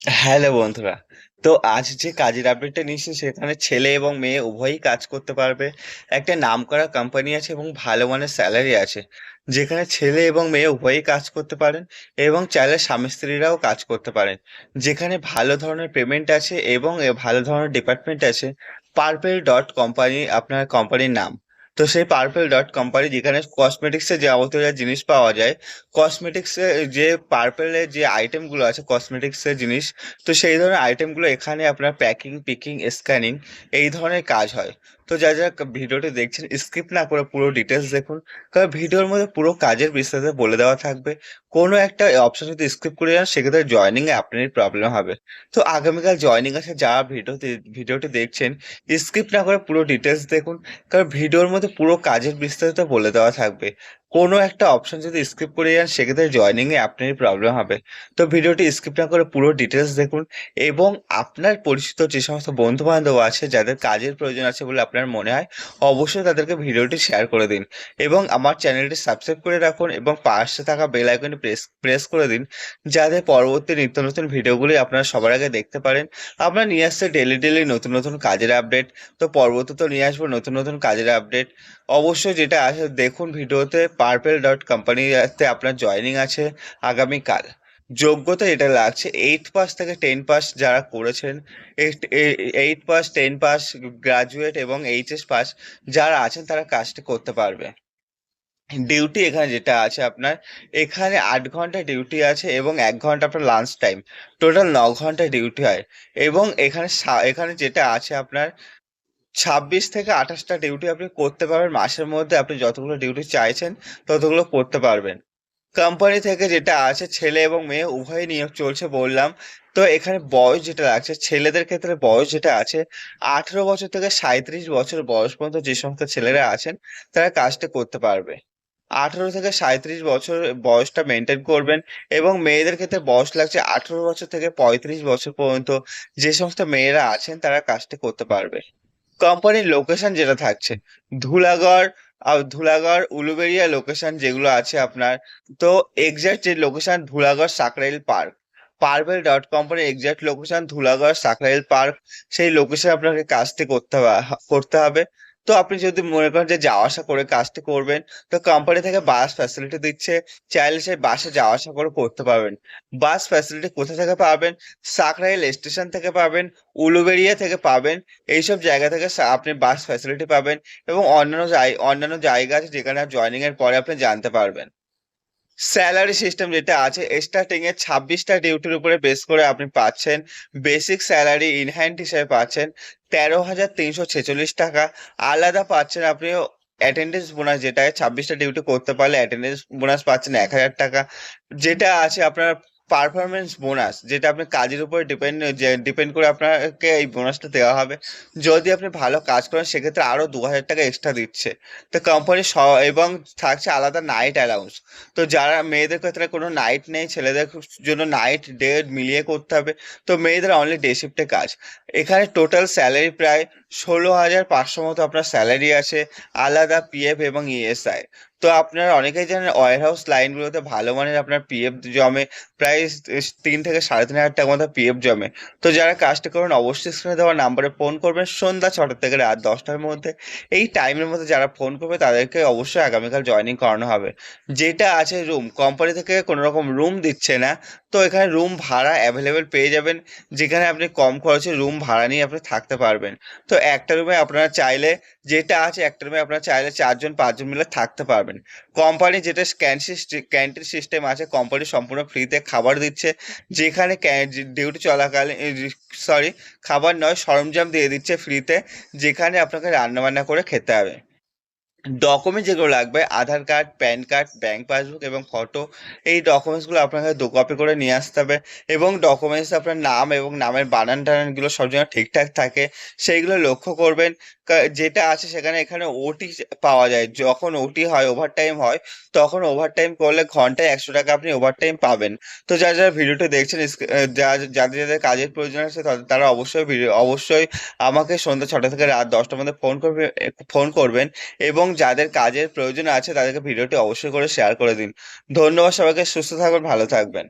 Hello বন্ধুরা। তো আজ যে কাজের আপডেটটা নিচ্ছি সেখানে ছেলে এবং মেয়ে উভয়ই কাজ করতে পারবে। একটা নামকরা কোম্পানি আছে এবং ভালো মানের স্যালারি আছে, যেখানে ছেলে এবং মেয়ে উভয়ই কাজ করতে পারেন এবং চাইলে স্বামী স্ত্রীরাও কাজ করতে পারেন। যেখানে ভালো ধরনের পেমেন্ট আছে এবং ভালো ধরনের ডিপার্টমেন্ট আছে। পার্পেল ডট কোম্পানি আপনার কোম্পানির নাম। তো সেই পার্পেল ডট কোম্পানি যেখানে কসমেটিক্সের যাবতীয় যা জিনিস পাওয়া যায়, কসমেটিক্সের যে পার্পেলের যে আইটেমগুলো আছে কসমেটিক্সের জিনিস, তো সেই ধরনের আইটেমগুলো এখানে আপনার প্যাকিং, পিকিং, স্ক্যানিং এই ধরনের কাজ হয়। তো যারা ভিডিওটি দেখছেন স্কিপ না করে পুরো ডিটেলস দেখুন, কারণ ভিডিওর মধ্যে পুরো কাজের বিস্তারিত বলে দেওয়া থাকবে। কোনো একটা অপশন যদি স্কিপ করে যান সেক্ষেত্রে জয়েনিং এ আপনারই প্রবলেম হবে। তো আগামীকাল জয়েনিং আছে, যারা ভিডিওটি দেখছেন স্কিপ না করে পুরো ডিটেলস দেখুন, কারণ ভিডিওর মধ্যে পুরো কাজের বিস্তারিত বলে দেওয়া থাকবে। কোনো একটা অপশন যদি স্কিপ করে যান সেক্ষেত্রে জয়েনিং এ আপনারই প্রবলেম হবে। তো ভিডিওটি স্কিপ না করে পুরো ডিটেলস দেখুন এবং আপনার পরিচিত যে সমস্ত বন্ধু বান্ধব আছে যাদের কাজের প্রয়োজন আছে বলে আপনার মনে হয়, অবশ্যই তাদেরকে ভিডিওটি শেয়ার করে দিন এবং আমার চ্যানেলটি সাবস্ক্রাইব করে রাখুন এবং পাশে থাকা বেল আইকনটি প্রেস প্রেস করে দিন, যাতে পরবর্তী নিত্য নতুন ভিডিওগুলি আপনারা সবার আগে দেখতে পারেন। আমরা নিয়ে আসছে ডেলি ডেলি নতুন নতুন কাজের আপডেট। তো পরবর্তীতে নিয়ে আসবো নতুন নতুন কাজের আপডেট। অবশ্যই যেটা আছে দেখুন ভিডিওতে, পার্পেল ডট কোম্পানিতে আপনার জয়েনিং আছে আগামীকাল। যোগ্যতা এটা লাগছে 8 পাস থেকে 10 পাস যারা করেছেন, 8 পাস, 10 পাস, গ্রাজুয়েট এবং এইচএস পাস যারা আছেন তারা কাজটি করতে পারবে। ডিউটি এখানে যেটা আছে আপনার, এখানে 8 ঘন্টা ডিউটি আছে এবং 1 ঘন্টা আপনার লাঞ্চ টাইম। টোটাল 9 ঘন্টা ডিউটি হয়। এবং এখানে যেটা আছে আপনার 26 থেকে 28টা ডিউটি আপনি করতে পারবেন মাসের মধ্যে। আপনি যতগুলো ডিউটি চাইছেন ততগুলো করতে পারবেন। কোম্পানি থেকে যেটা আছে ছেলে এবং মেয়ে উভয়ই নিয়োগ চলছে বললাম। তো এখানে বয়স যেটা লাগছে, ছেলেদের ক্ষেত্রে বয়স যেটা আছে 18 বছর থেকে 37 বছর বয়স পর্যন্ত যে সমস্ত ছেলেরা আছেন তারা কাজটা করতে পারবে। 18 থেকে 37 বছর বয়সটা মেনটেন করবেন। এবং মেয়েদের ক্ষেত্রে বয়স লাগছে 18 বছর থেকে 35 বছর পর্যন্ত যে সমস্ত মেয়েরা আছেন তারা কাজটা করতে পারবে। কোম্পানির লোকেশন যেটা থাকছে ধুলাগড়, ধুলাগড় উলুবেড়িয়া লোকেশন যেগুলো আছে আপনার। তো এক্সাক্ট যে location Dhulagarh Sankrail park. Purple dot কোম্পানির exact location Dhulagarh Sankrail park. সেই লোকেশন আপনাকে কাজটি করতে হবে। তো আপনি যদি মনে করেন যে যাওয়া আসা করে কাজটি করবেন, তো কোম্পানি থেকে বাস ফ্যাসিলিটি দিচ্ছে। চাইলে সেই বাসে যাওয়া আসা করে করতে পারবেন। বাস ফ্যাসিলিটি কোথা থেকে পাবেন? সাকরাইল স্টেশন থেকে পাবেন, উলুবেড়িয়া থেকে পাবেন। এইসব জায়গা থেকে আপনি বাস ফ্যাসিলিটি পাবেন এবং অন্যান্য জায়গা আছে যেখানে জয়েনিং এর পরে আপনি জানতে পারবেন। স্যালারি সিস্টেম যেটা আছে, স্টার্টিং এ 26টা ডিউটির উপরে বেস করে আপনি পাচ্ছেন বেসিক স্যালারি ইন হ্যান্ড হিসেবে পাচ্ছেন 13,346 টাকা। আলাদা পাচ্ছেন আপনি অ্যাটেন্ডেন্স বোনাস, যেটা 26টা ডিউটি করতে পারলে অ্যাটেন্ডেন্স বোনাস পাচ্ছেন 1,000 টাকা। যেটা আছে আপনার পারফরমেন্স বোনাস, যেটা আপনার কাজের উপর ডিপেন্ড করে আপনাকে এই বোনাসটা দেওয়া হবে। যদি আপনি ভালো কাজ করেন সেক্ষেত্রে আরো 2,000 টাকা এক্সট্রা দিচ্ছে। তো কোম্পানি এবং থাকছে আলাদা নাইট অ্যালাউন্স। তো যারা মেয়েদের ক্ষেত্রে কোনো নাইট নেই, ছেলেদের জন্য নাইট ডে মিলিয়ে করতে হবে। তো মেয়েদের অনলি ডে শিফটে কাজ। এখানে টোটাল স্যালারি প্রায় 16,500 মতো আপনার স্যালারি আছে, আলাদা পিএফ এবং ইএসআই। তো আপনারা অনেকেই জানেন ওয়ার হাউস লাইনগুলোতে ভালো মানের আপনার পিএফ জমে, প্রায় 3 থেকে 3,500 টাকা মতো পিএফ জমে। তো যারা কাজটা করবেন অবশ্যই স্ক্রিনে দেওয়া নাম্বারে ফোন করবেন সন্ধ্যা 6টা থেকে রাত 10টার মধ্যে। এই টাইমের মধ্যে যারা ফোন করবে তাদেরকে অবশ্যই আগামীকাল জয়েনিং করানো হবে। যেটা আছে রুম, কোম্পানি থেকে কোনো রকম রুম দিচ্ছে না। তো এখানে রুম ভাড়া অ্যাভেলেবেল পেয়ে যাবেন, যেখানে আপনি কম খরচে রুম ভাড়া নিয়ে আপনি থাকতে পারবেন। তো একটা রুমে আপনারা চাইলে, যেটা আছে একটা রুমে আপনারা চাইলে 4 জন 5 জন মিলে থাকতে পারবেন। কোম্পানি যেটা ক্যান্টিন সিস্টেম আছে, কোম্পানি সম্পূর্ণ ফ্রিতে খাবার দিচ্ছে। যেখানে ডিউটি চলাকালীন, সরি, খাবার নয়, সরঞ্জাম দিয়ে দিচ্ছে ফ্রিতে, যেখানে আপনাকে রান্না বান্না করে খেতে হবে। ডকুমেন্ট যেগুলো লাগবে Aadhaar card, PAN card, bank passbook এবং ফটো। এই ডকুমেন্টসগুলো আপনাকে 2 কপি করে নিয়ে আসতে হবে। এবং ডকুমেন্টস আপনার নাম এবং নামের বানান টানানগুলো সব যেন ঠিকঠাক থাকে সেইগুলো লক্ষ্য করবেন। যেটা আছে সেখানে এখানে ওটি পাওয়া যায়, যখন ওটি হয় ওভারটাইম হয়, তখন ওভারটাইম করলে ঘন্টায় 100 টাকা আপনি ওভারটাইম পাবেন। তো যারা যারা ভিডিওটি দেখছেন, যাদের যাদের কাজের প্রয়োজন আছে তারা অবশ্যই আমাকে সন্ধ্যা 6টা থেকে রাত 10টার মধ্যে ফোন করবেন। এবং যাদের কাজের প্রয়োজন আছে তাদেরকে ভিডিওটি অবশ্যই করে শেয়ার করে দিন। ধন্যবাদ সবাইকে, সুস্থ থাকবেন, ভালো থাকবেন।